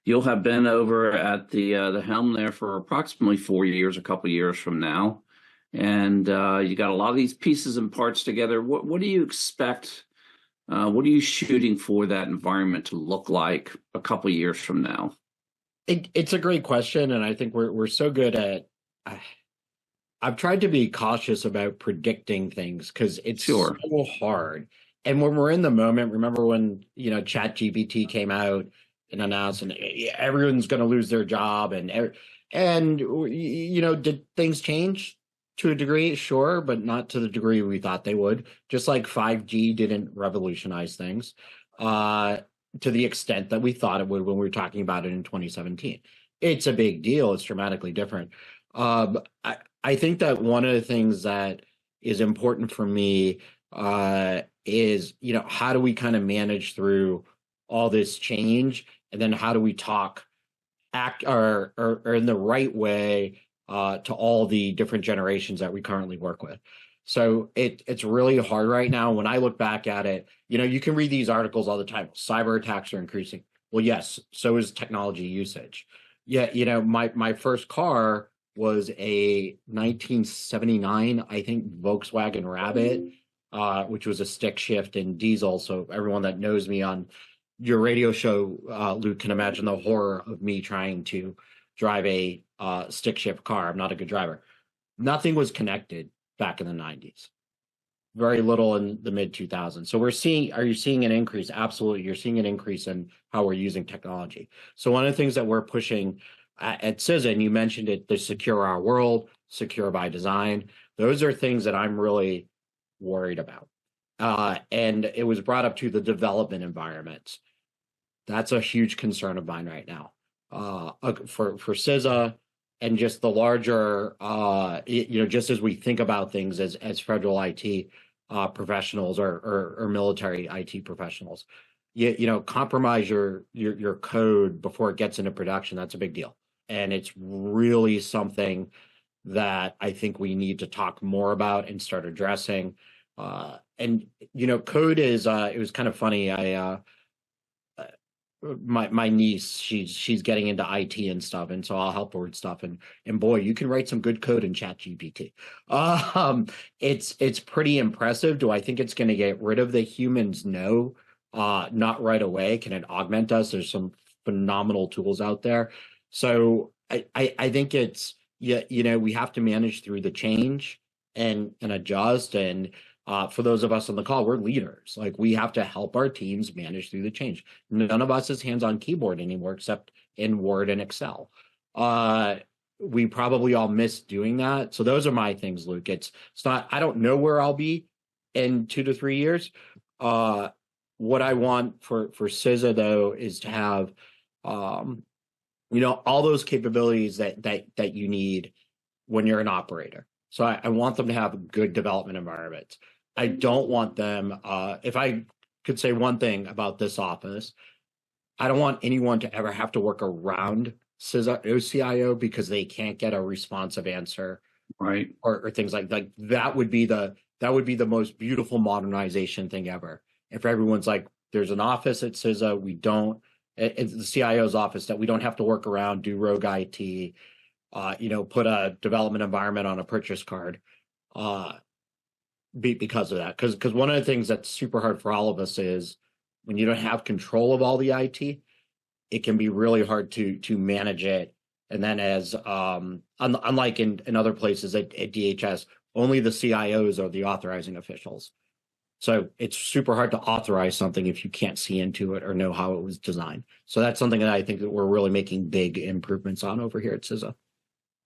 you'll have been over at the helm there for approximately 4 years, a couple years from now, and you got a lot of these pieces and parts together. What do you expect? What are you shooting for that environment to look like a couple years from now? It's a great question, and I think we're so good at. I've tried to be cautious about predicting things because it's Sure. so hard. And when we're in the moment, remember when ChatGPT came out and announced, and everyone's going to lose their job, and did things change to a degree? Sure, but not to the degree we thought they would. Just like 5G didn't revolutionize things to the extent that we thought it would when we were talking about it in 2017. It's a big deal. It's dramatically different. I think that one of the things that is important for me is, how do we kind of manage through all this change, and then how do we act or in the right way to all the different generations that we currently work with. So it's really hard right now. When I look back at it, you can read these articles all the time. Cyber attacks are increasing. Well, yes, so is technology usage. Yeah, my first car was a 1979, I think, Volkswagen Rabbit, which was a stick shift and diesel. So everyone that knows me on your radio show, Luke, can imagine the horror of me trying to drive a stick shift car. I'm not a good driver. Nothing was connected back in the 90s. Very little in the mid 2000s. So are you seeing an increase? Absolutely. You're seeing an increase in how we're using technology. So one of the things that we're pushing at CISA, and you mentioned it, the secure our world, secure by design. Those are things that I'm really worried about. And it was brought up to the development environments. That's a huge concern of mine right now. For CISA and just the larger, just as we think about things as federal IT professionals or military IT professionals, compromise your code before it gets into production. That's a big deal. And it's really something that I think we need to talk more about and start addressing. Code is, it was kind of funny. My niece, she's getting into IT and stuff, and so I'll help her with stuff. And boy, you can write some good code in ChatGPT. It's pretty impressive. Do I think it's going to get rid of the humans? No, not right away. Can it augment us? There's some phenomenal tools out there. So I think it's we have to manage through the change and adjust. And for those of us on the call, we're leaders. Like, we have to help our teams manage through the change. None of us is hands-on keyboard anymore, except in Word and Excel. We probably all miss doing that. So those are my things, Luke. It's not, I don't know where I'll be in 2 to 3 years. What I want for CISA, though, is to have all those capabilities that you need when you're an operator. So I want them to have good development environments. I don't want them, if I could say one thing about this office, I don't want anyone to ever have to work around CISA OCIO because they can't get a responsive answer, right? Or things like that would be the most beautiful modernization thing ever. If everyone's like, there's an office at CISA, it's the CIO's office that we don't have to work around, do rogue IT, put a development environment on a purchase card, because of that. Because one of the things that's super hard for all of us is when you don't have control of all the IT, it can be really hard to manage it. And then as unlike in other places at DHS, only the CIOs are the authorizing officials. So it's super hard to authorize something if you can't see into it or know how it was designed. So that's something that I think that we're really making big improvements on over here at CISA.